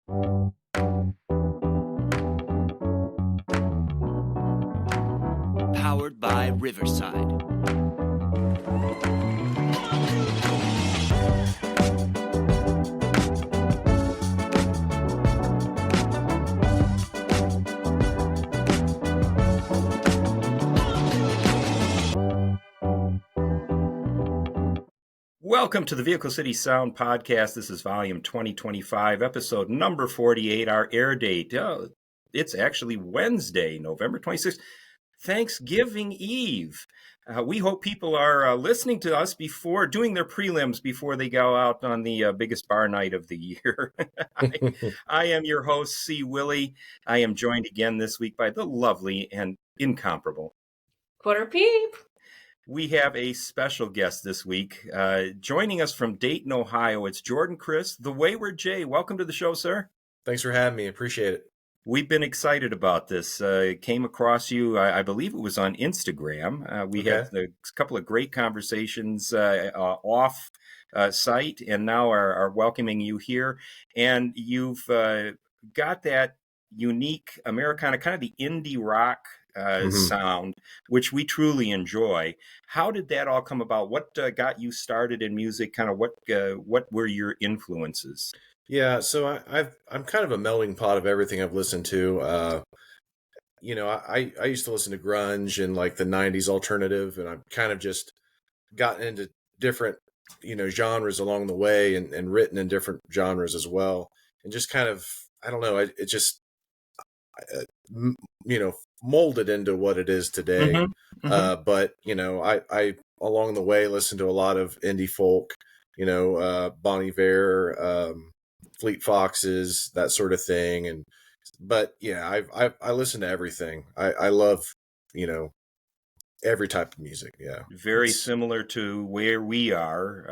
Powered by Riverside. Welcome to the Vehicle City Sound Podcast. This is volume 2025, episode number 48, our air date. It's actually Wednesday, November 26th, Thanksgiving Eve. We hope people are listening to us before doing their prelims before they go out on the biggest bar night of the year. I am your host, C. Willie. I am joined again this week by the lovely and incomparable Quarter Peep. We have a special guest this week. Joining us from Dayton, Ohio, it's Jordan Chris, the Wayward J. Welcome to the show, sir. Thanks for having me. Appreciate it. We've been excited about this. Came across you, I believe it was on Instagram. We had a couple of great conversations off site, and now are welcoming you here. And you've got that unique Americana, kind of the indie rock sound, which we truly enjoy. How did that all come about? What got you started in music? Kind of what were your influences? Yeah, so I'm kind of a melting pot of everything I've listened to. I used to listen to grunge and like the 90s alternative, and I've kind of just gotten into different, genres along the way and written in different genres as well. And just kind of, I don't know, it just, molded into what it is today. But, I along the way listened to a lot of indie folk, Bon Iver, Fleet Foxes, that sort of thing. But yeah, I listen to everything. I love, every type of music. Yeah. Very similar to where we are.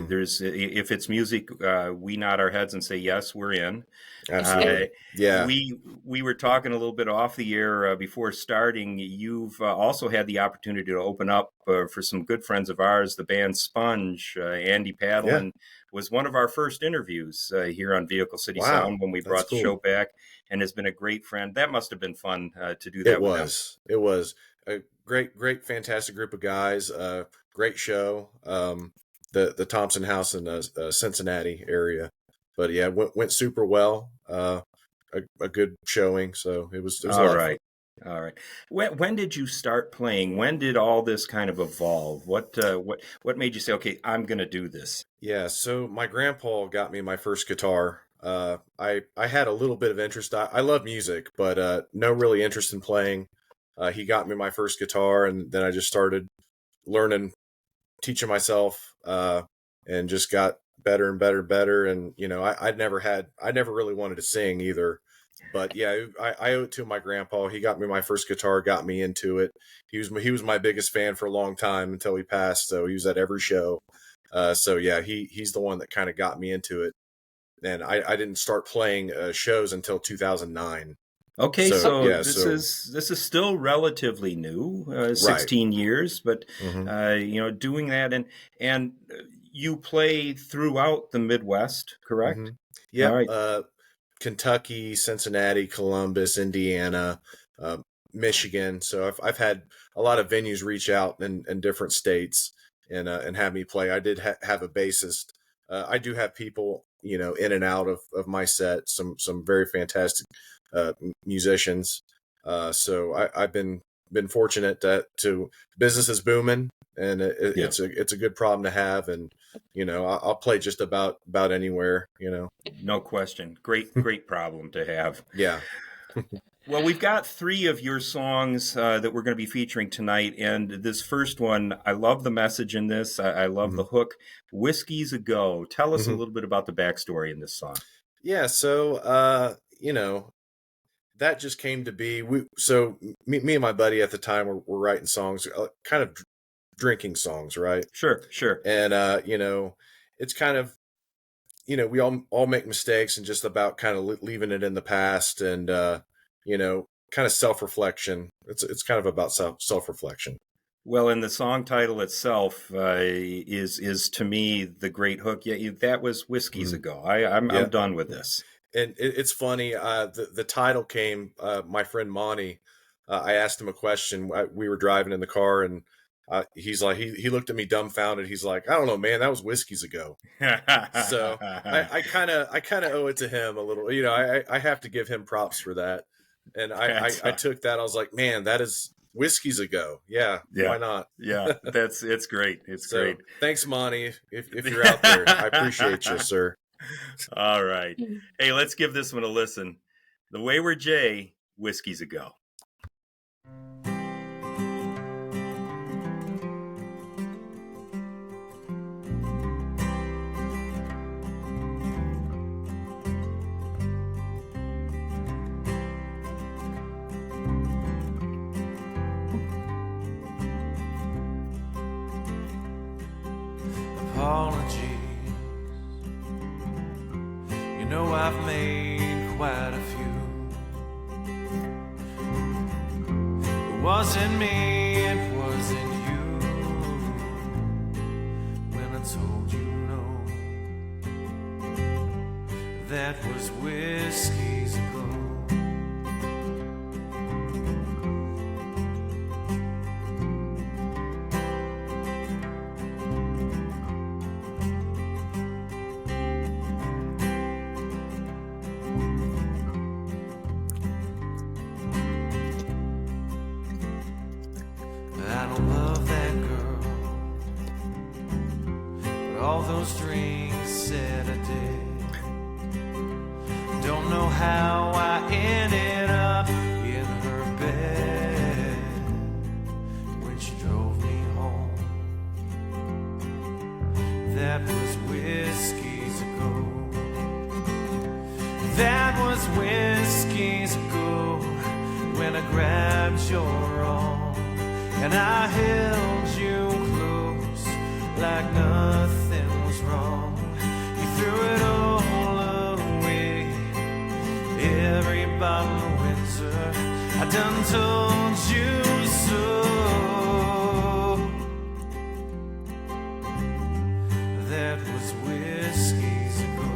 There's, if it's music, we nod our heads and say, yes, we're in. Absolutely. Yeah. We were talking a little bit off the air before starting. You've also had the opportunity to open up for some good friends of ours, the band Sponge. Andy Padlin was one of our first interviews here on Vehicle City Sound when we brought the show back, and has been a great friend. That must have been fun to do that. It was a great, fantastic group of guys. Great show. The Thompson House in the Cincinnati area. But yeah, went super well. A good showing. So it was all right. All right. When did you start playing? When did all this kind of evolve? What made you say, okay, I'm going to do this? Yeah. So my grandpa got me my first guitar. I had a little bit of interest. I love music, but no really interest in playing. He got me my first guitar, and then I just started learning, teaching myself, and just got better and better. And, I never really wanted to sing either, but yeah, I owe it to my grandpa. He got me my first guitar, got me into it. He was my biggest fan for a long time until he passed. So he was at every show. So yeah, he's the one that kind of got me into it. And I didn't start playing shows until 2009. Okay, so this is still relatively new, 16 years, but doing that and you play throughout the Midwest, correct? Yeah, right. Kentucky, Cincinnati, Columbus, Indiana, Michigan. So I've had a lot of venues reach out in different states and have me play. I did have a bassist. I do have people, in and out of my set. Some very fantastic musicians. So I've been fortunate to business is booming, and it's a good problem to have. And, I'll play just about anywhere, No question. Great problem to have. Yeah. Well, we've got 3 of your songs that we're going to be featuring tonight. And this first one, I love the message in this. I love the hook. Whiskey's a Go. Tell us a little bit about the backstory in this song. Yeah. So, that just came to be. Me and my buddy at the time were writing songs, kind of drinking songs, right? Sure. And, it's kind of, we all make mistakes and just about kind of leaving it in the past and, kind of self-reflection. It's kind of about self-reflection. Well, and the song title itself is to me the great hook. Yeah, that was Whiskey's a Go. I'm done with this. And it's funny. The title came. My friend Monty. I asked him a question. We were driving in the car, and he's like, he looked at me dumbfounded. He's like, I don't know, man. That was Whiskey's ago. So I kind of owe it to him a little. I have to give him props for that. And I took that. I was like, man, that is Whiskey's ago. Yeah. Why not? Yeah. It's great. It's great. Thanks, Monty. If you're out there, I appreciate you, sir. All right. Hey, let's give this one a listen. The Wayward J, Whiskey's Ago. Apologies. You know I've made quite a few. It wasn't me, it wasn't you. When I told you no, that was Whiskey's ago. I don't love that girl, but all those drinks said I did. Don't know how I ended up in her bed when she drove me home. That was Whiskey's ago. That was Whiskey's ago, when I grabbed your arm and I held you close like nothing was wrong. You threw it all away, every bottle of Windsor. I done told you so. That was Whiskey's ago.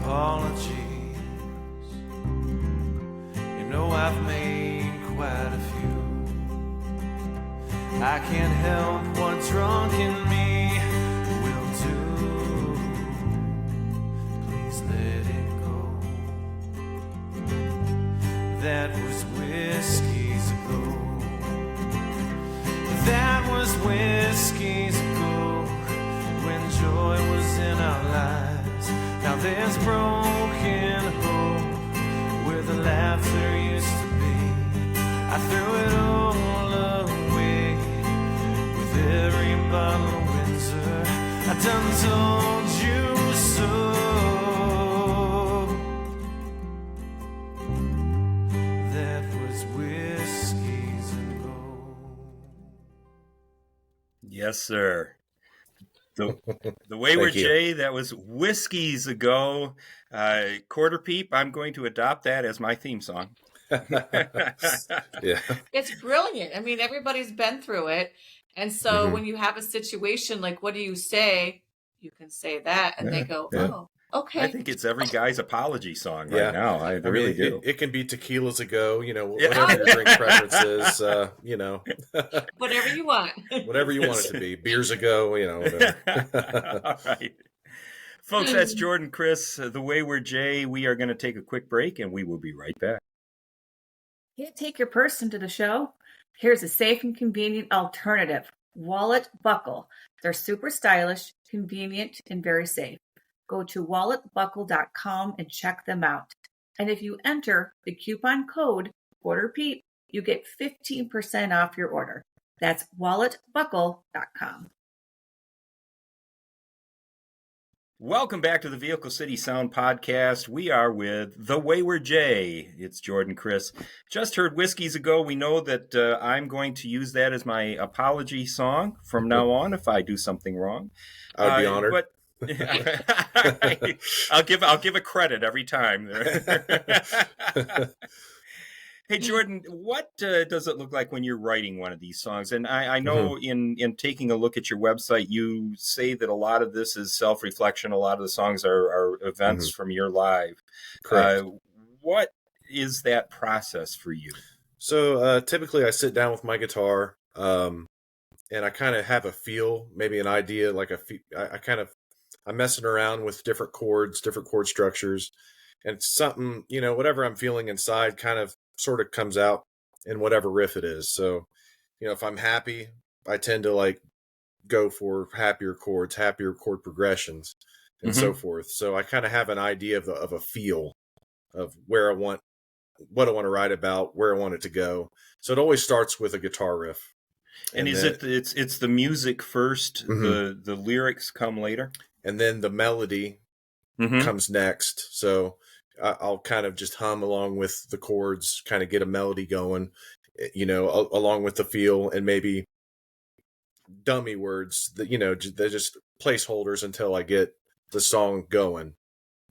Apologies. You know I've made quite a few. I can't help what drunk in me will do. Please let it go. That was Whiskey's ago. That was Whiskey's ago, when joy was in our lives. Now there's broken hope where the laughter used to be. I threw it all away with every bottle of Windsor. I done told you so. That was Whiskey's ago. Yes, sir. The Wayward J, that was Whiskey's ago. Quarter Peep, I'm going to adopt that as my theme song. Yeah. It's brilliant. I mean, everybody's been through it. And so when you have a situation like, what do you say? You can say that. And they go, oh, okay. I think it's every guy's apology song right now. I really do. It can be tequilas ago, whatever your drink preference is, Whatever you want. whatever you want it to be. Beers ago, whatever. All right. Folks, that's Jordan, Chris, the Wayward J. We are going to take a quick break, and we will be right back. Can't take your purse into the show? Here's a safe and convenient alternative. Wallet Buckle. They're super stylish, convenient, and very safe. Go to walletbuckle.com and check them out. And if you enter the coupon code QuarterPeep, you get 15% off your order. That's walletbuckle.com. Welcome back to the Vehicle City Sound Podcast. We are with the Wayward J. It's Jordan Chris. Just heard Whiskies Ago. We know that I'm going to use that as my apology song from now on if I do something wrong. I would be honored. But I'll give a credit every time. Hey, Jordan, what does it look like when you're writing one of these songs? And I know in taking a look at your website, you say that a lot of this is self-reflection. A lot of the songs are events from your life. Correct. What is that process for you? So typically I sit down with my guitar and I kind of have a feel, maybe an idea, like I'm messing around with different chords, different chord structures. And it's something, whatever I'm feeling inside kind of sort of comes out in whatever riff it is. So, if I'm happy, I tend to like go for happier chord progressions and so forth. So I kind of have an idea of a feel of what I want to write about, where I want it to go. So it always starts with a guitar riff. And is it's the music first, the lyrics come later? And then the melody comes next. So I'll kind of just hum along with the chords, kind of get a melody going, along with the feel, and maybe dummy words that, they're just placeholders until I get the song going.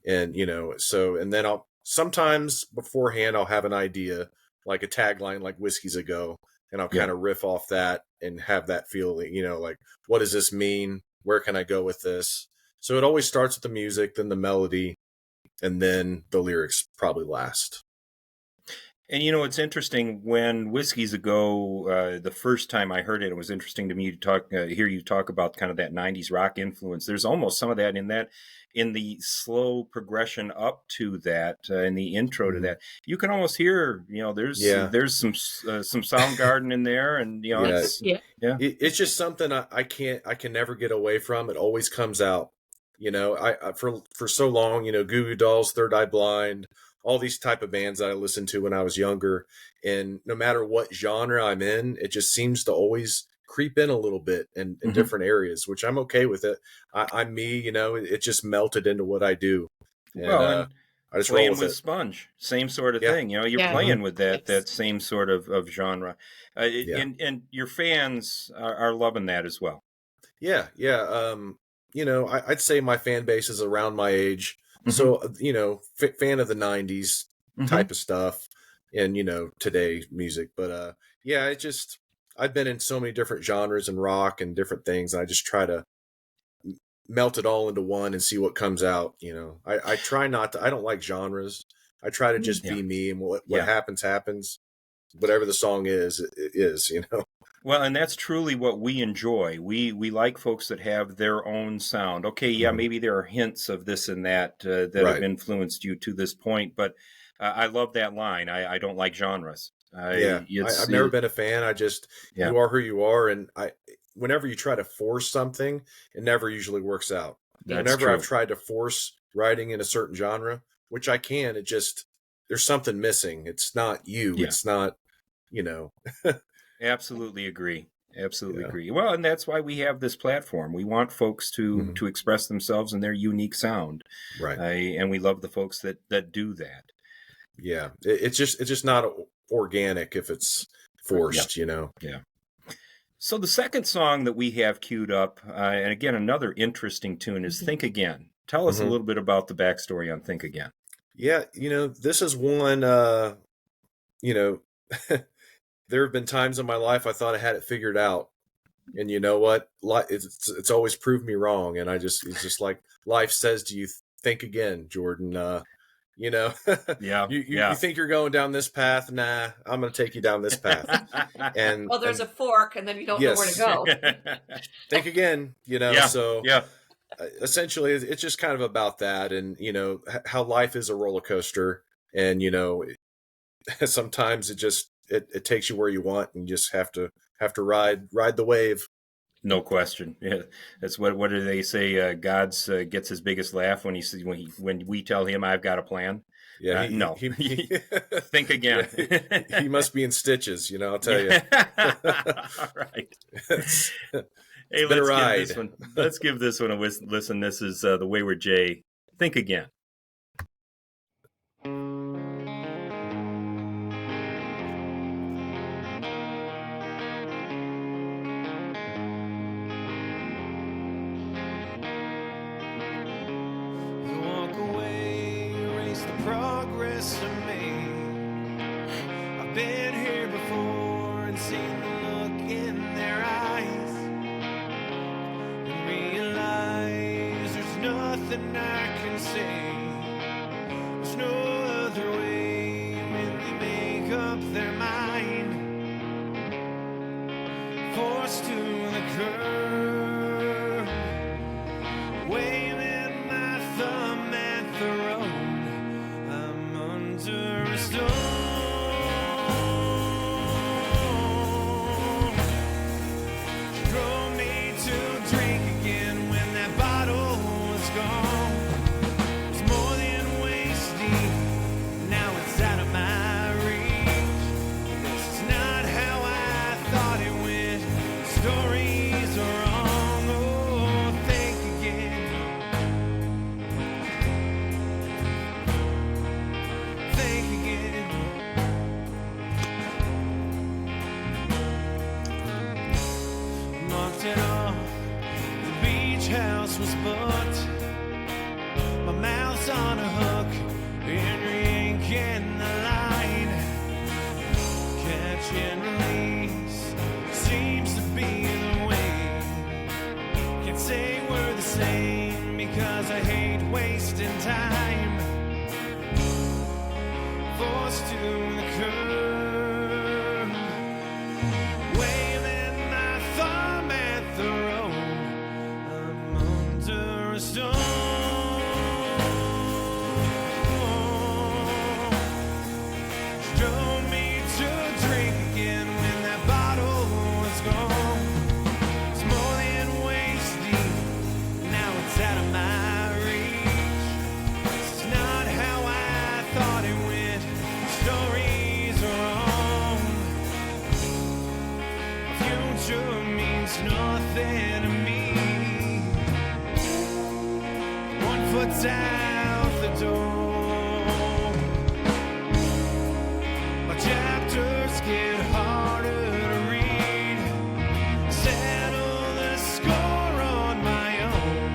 And, and then sometimes beforehand, I'll have an idea, like a tagline, like Whiskies Ago, and I'll kind of riff off that and have that feeling, like, what does this mean? Where can I go with this? So it always starts with the music, then the melody, and then the lyrics probably last. And it's interesting when Whiskies Ago, the first time I heard it, it was interesting to me to hear you talk about kind of that 90s rock influence. There's almost some of that in the slow progression up to that, in the intro to that. You can almost hear, there's some Soundgarden in there, and it's just something I can never get away from. It always comes out. I for so long, Goo Goo Dolls, Third Eye Blind, all these type of bands that I listened to when I was younger. And no matter what genre I'm in, it just seems to always creep in a little bit in different areas, which I'm okay with it. I'm me, it just melted into what I do. And, I just playing roll with Sponge, same sort of thing. You're playing with that same sort of genre. And your fans are loving that as well. Yeah. I'd say my fan base is around my age. So, fan of the 90s type of stuff and, today music. But, I've been in so many different genres and rock and different things. And I just try to melt it all into one and see what comes out. I try not to, I don't like genres. I try to just be me, and what happens. Whatever the song is, it is, Well, and that's truly what we enjoy. We like folks that have their own sound. Okay, maybe there are hints of this and that have influenced you to this point, but I love that line. I don't like genres. I've never been a fan. You are who you are, and whenever you try to force something, it never usually works out. Whenever I've tried to force writing in a certain genre, which I can, there's something missing. It's not you. Yeah. It's not, Absolutely agree. Agree. Well, and that's why we have this platform. We want folks to express themselves in their unique sound. Right. And we love the folks that do that. Yeah. It's just not organic if it's forced, Yeah. So the second song that we have queued up, and again, another interesting tune, is Think Again. Tell us a little bit about the backstory on Think Again. Yeah. This is one, there have been times in my life I thought I had it figured out, and you know what? It's always proved me wrong. And it's just like life says to you, think again, Jordan. You think you're going down this path? Nah, I'm going to take you down this path. And there's a fork, and then you don't know where to go. Think again. So essentially, it's just kind of about that, and how life is a roller coaster, and sometimes it takes you where you want, and you just have to ride the wave. No question. Yeah, that's what do they say? God's gets his biggest laugh when we tell him I've got a plan. Yeah, he think again. He must be in stitches, I'll tell you. Right. Hey, been a let's give ride. this one. Let's give this one a listen. This is the Wayward J. Think Again. You walk away, erase the progress I made. I've been here before and seen the look in their eyes, and realize there's nothing I can say. There's no other way when they make up their mind. Forced to the curb, waving my thumb at the road. I'm under a stone. She drove me to drink again when that bottle was gone. It was more than waist deep, now it's out of my reach. This is not how I thought it went. Stories are wrong. Oh, think again. Think again. Marked it off. The beach house was booked. My mouth's on a hook. Henry ain't getting the line. Catch and release seems to be the way. Can't say we're the same because I hate wasting time. Forced to the curb, waving my thumb at the road. I'm under a stone. She drove me to drink again when that bottle was gone. It's more than waist deep, now it's out of my reach. This is not how I thought it went. Stories are wrong. Future means nothing to me. 1 foot's out the door. My chapters get harder to read. Settle the score on my own.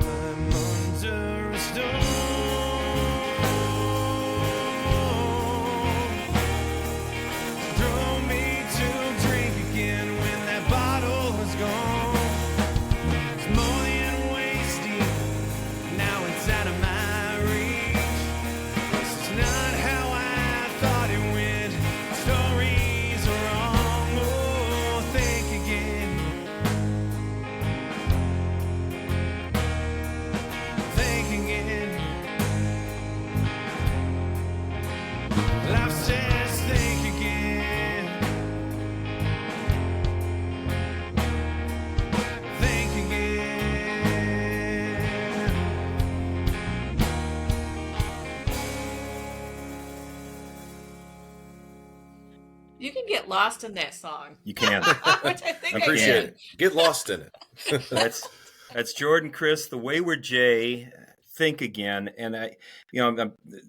I'm under a stone. Drove me to drink again when that bottle was gone. It's more than waist deep, now it's out of my reach. This is not how I thought it went. Stories are wrong. Oh, think again. Think again. Life says think again. Think again. You can get lost in that song, You can. which I think I I appreciate did. it. Get lost in it. That's Jordan, Chris, the Wayward J. Think Again, and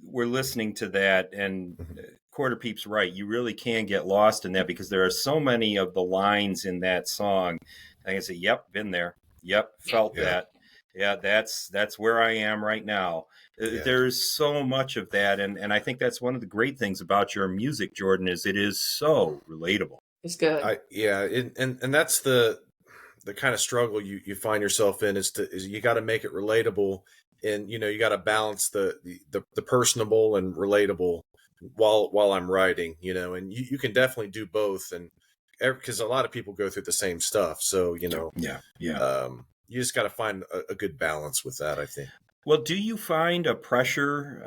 we're listening to that, and Quarter Peep's right. You really can get lost in that because there are so many of the lines in that song. I can say, "Yep, been there. Yep, felt Yeah. that. Yeah, that's where I am right now." Yeah. There's so much of that, and I think that's one of the great things about your music, Jordan, is it is so relatable. It's good. And that's the kind of struggle you find yourself in is you got to make it relatable, and you got to balance the personable and relatable while I'm writing, and you can definitely do both, and because a lot of people go through the same stuff, so Yeah. you just got to find a good balance with that, I think. Well, do you find a pressure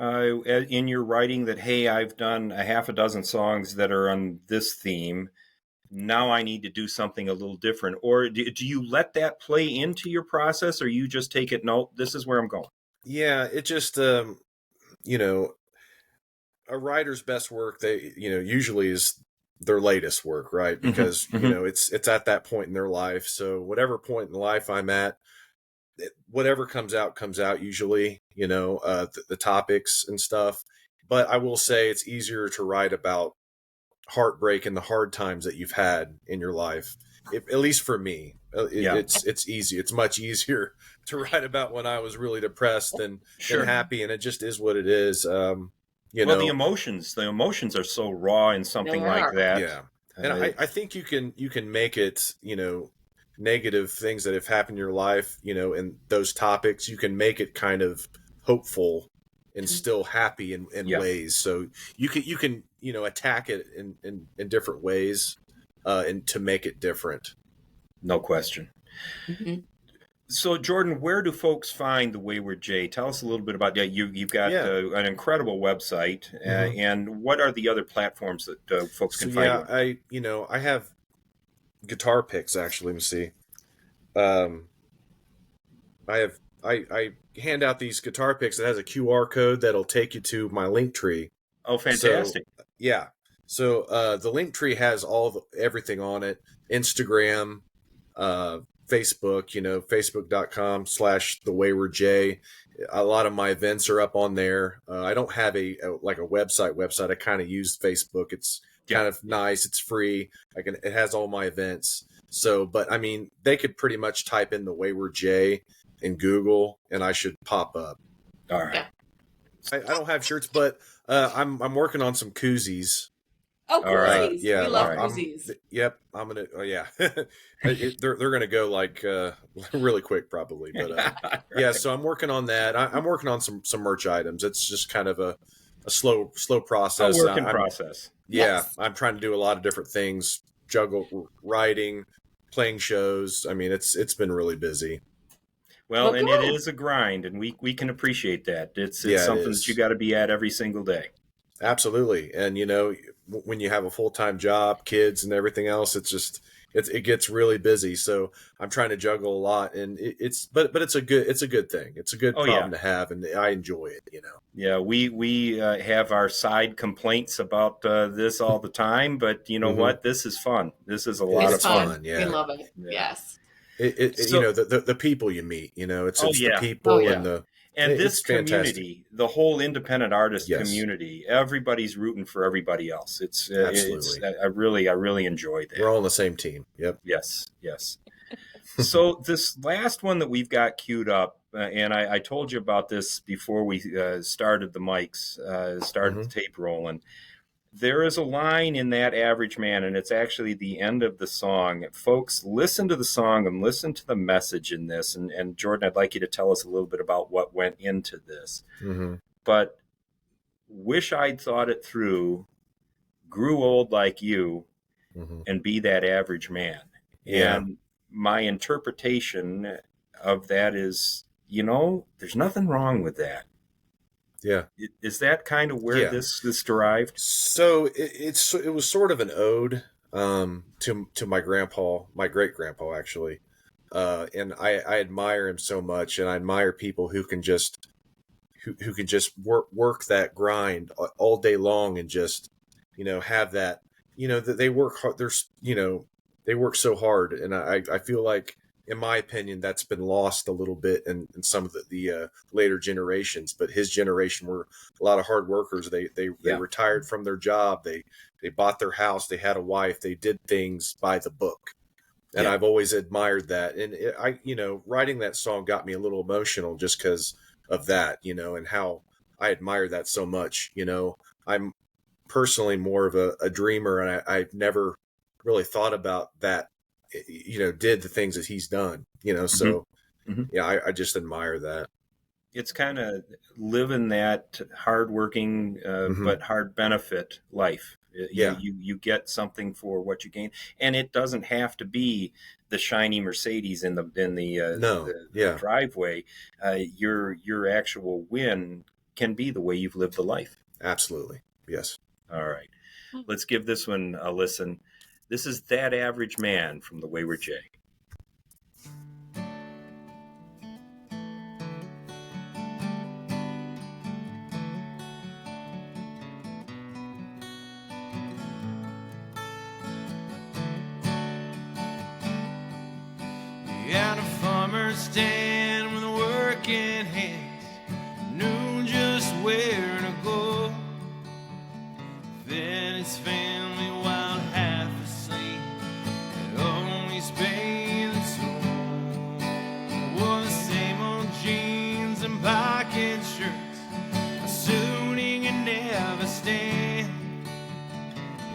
in your writing that, hey, I've done a half a dozen songs that are on this theme. Now I need to do something a little different. Or do you let that play into your process, or you just take it, no, this is where I'm going? Yeah, it just, a writer's best work, they, usually is their latest work, right? Because Mhm. you know it's at that point in their life. So whatever point in life I'm at, whatever comes out usually, you know, the topics and stuff. But I will say it's easier to write about heartbreak and the hard times that you've had in your life. At least for me, Yeah. it's easy. It's much easier to write about when I was really depressed than Sure. happy, and it just is what it is. You Well, know, the emotions are so raw in something They like are. that. yeah. And I think you can make it, you know, negative things that have happened in your life, you know, and those topics, you can make it kind of hopeful and still happy in Yeah. ways. So you can, you know, attack it in different ways, and to make it different. No question. Mhm. So, Jordan, where do folks find the Wayward J? Tell us a little bit about that. You've got Yeah. an incredible website, Mhm. and what are the other platforms that folks So can find yeah, you on? I have guitar picks actually. Let me see. Um, I hand out these guitar picks that has a QR code that'll take you to my link tree. Oh, So fantastic. yeah. So the link tree has everything on it. Instagram, Facebook, you know, facebook.com/the Wayward J. A lot of my events are up on there. I don't have a website. I kind of use Facebook. It's kind of nice. It's free. It has all my events. So, but I mean, they could pretty much type in the Wayward J in Google and I should pop up. All right. Yeah. I don't have shirts, but I'm working on some koozies. Oh, All right. koozies. Yeah, We love all right. koozies. Yep, I'm gonna. Oh yeah, they're gonna go like really quick probably. But yeah, so I'm working on that. I'm working on some merch items. It's just kind of a slow A process. work in process. Yeah, Yes. I'm trying to do a lot of different things, juggle writing, playing shows. I mean, it's been really busy. Well, Well, and it good. is a grind, and we can appreciate that. It's Yeah, it something is. that you got to be at every single day. Absolutely. And you know, when you have a full-time job, kids and everything else, it gets really busy. So I'm trying to juggle a lot, and but it's a good thing. It's a good Oh, problem yeah. to have, and I enjoy it, you know. Yeah, we have our side complaints about this all the time, but you know Mhm. what? This is fun. This is a lot It's of It's fun. fun. We yeah. love it. Yeah. Yes. You know, So, the people you meet, you know, it's oh the yeah, people yeah. and and this it's fantastic. community, the whole independent artist Yes, community, everybody's rooting for everybody else. It's absolutely. I really enjoy that. We're all on the same team. Yep. Yes, yes. So this last one that we've got queued up, and I told you about this before we started the mics, started Mhm. the tape rolling. There is a line in That Average Man, and it's actually the end of the song. Folks, listen to the song and listen to the message in this. And Jordan, I'd like you to tell us a little bit about what went into this. Mhm. But wish I'd thought it through, grew old like you, Mhm. and be that average man. Yeah. And my interpretation of that is, you know, there's nothing wrong with that. Yeah. Is that kind of where Yeah. this derived? So it was sort of an ode to my grandpa, my great grandpa actually, and I admire him so much, and I admire people who can just who can just work that grind all day long and just, you know, have that, you know, that they work hard. There's, you know, they work so hard, and I feel like, in my opinion, that's been lost a little bit in some of the later generations. But his generation were a lot of hard workers. They Yeah. retired from their job. They bought their house. They had a wife. They did things by the book, and Yeah. I've always admired that. And you know, writing that song got me a little emotional just because of that, you know, and how I admire that so much. You know, I'm personally more of a dreamer, and I've never really thought about that, you know, did the things that he's done, you know. So Mhm. yeah, I just admire that. It's kind of living that hardworking Mhm. but hard benefit life. Yeah. You get something for what you gain, and it doesn't have to be the shiny Mercedes in the No. the Yeah. driveway. Your actual win can be the way you've lived the life. Absolutely. Yes. All right, let's give this one a listen. This is That Average Man from the Wayward J. stand with working hands, knew just where to go. Fed his family while half asleep, and always paid the toll. Wore the same old jeans and pocket shirts, a suit he could never stand.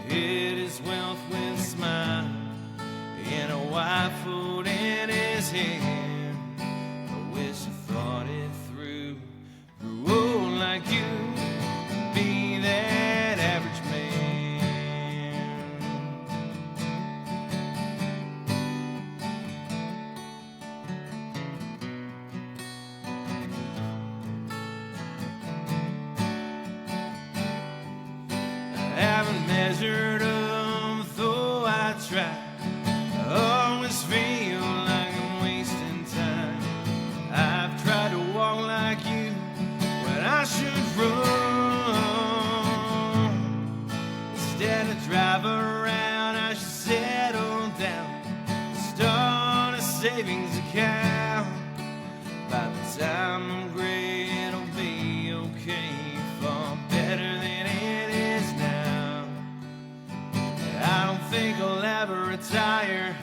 Hid his wealth with a smile and a white foot in his hand. I wish I thought it through, grew old like you, be that average man. I haven't measured up, though I try. I always feel like I'm wasting time. I've tried to walk like you, but I should run. Instead of drive around, I should settle down, start a savings account. By the time I'm gray, it'll be okay, far better than it is now. I don't think I'll ever retire,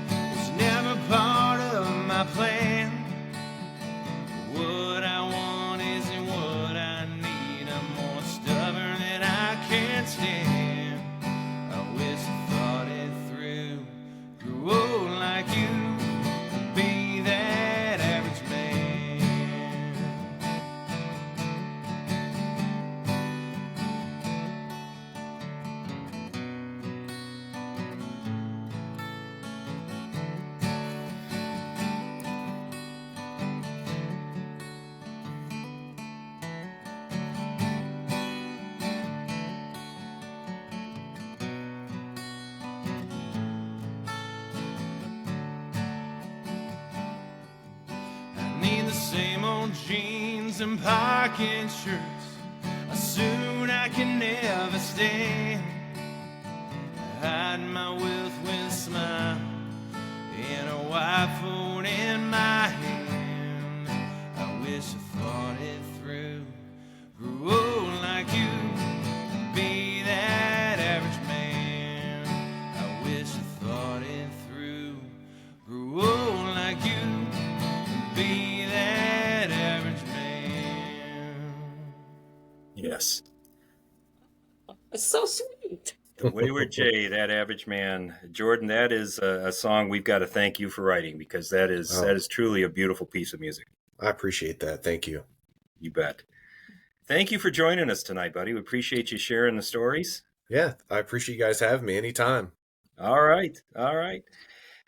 it's never part of my plan. What I want isn't what I need, I'm more stubborn than I can stand. I wish I thought it through, grew old like you, be that average man. I need the same old jeans and pocket shirts, a suit I can never stand. Hide my wealth with a smile and a white phone in my hand. I wish I thought it through, grew old like you, be that average man. I wish I thought it through, grew old like you, be that average man. Yes. It's so sweet. The Wayward J, that average man. Jordan, that is a song we've got to thank you for writing, because that is truly a beautiful piece of music. I appreciate that. Thank you. You bet. Thank you for joining us tonight, buddy. We appreciate you sharing the stories. Yeah, I appreciate you guys having me anytime. All right. All right.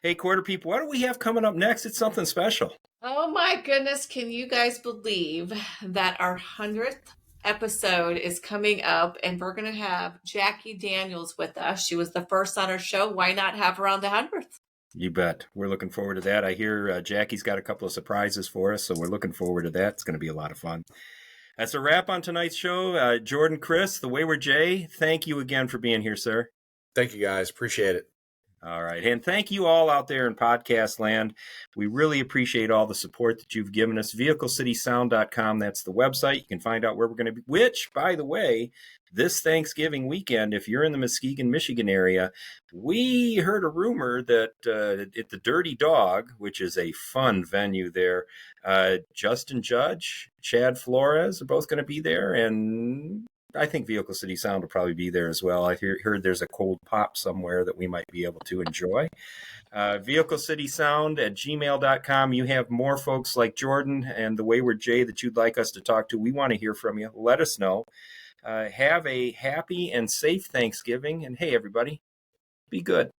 Hey, Quarter Peep, what do we have coming up next? It's something special. Oh my goodness, can you guys believe that our 100th episode is coming up, and we're going to have Jackie Daniels with us. She was the first on our show. Why not have her on the 100th? You bet. We're looking forward to that. I hear Jackie's got a couple of surprises for us, so we're looking forward to that. It's going to be a lot of fun. That's a wrap on tonight's show. Jordan, Chris, the Wayward J, thank you again for being here, sir. Thank you, guys. Appreciate it. All right. And thank you all out there in podcast land. We really appreciate all the support that you've given us. VehicleCitySound.com. That's the website. You can find out where we're going to be, which, by the way, this Thanksgiving weekend, if you're in the Muskegon, Michigan area, we heard a rumor that at the Dirty Dog, which is a fun venue there, Justin Judge, Chad Flores are both going to be there. And I think Vehicle City Sound will probably be there as well. I heard there's a cold pop somewhere that we might be able to enjoy. VehicleCitySound@gmail.com. You have more folks like Jordan and the Wayward J that you'd like us to talk to. We want to hear from you. Let us know. Have a happy and safe Thanksgiving. And hey, everybody, be good.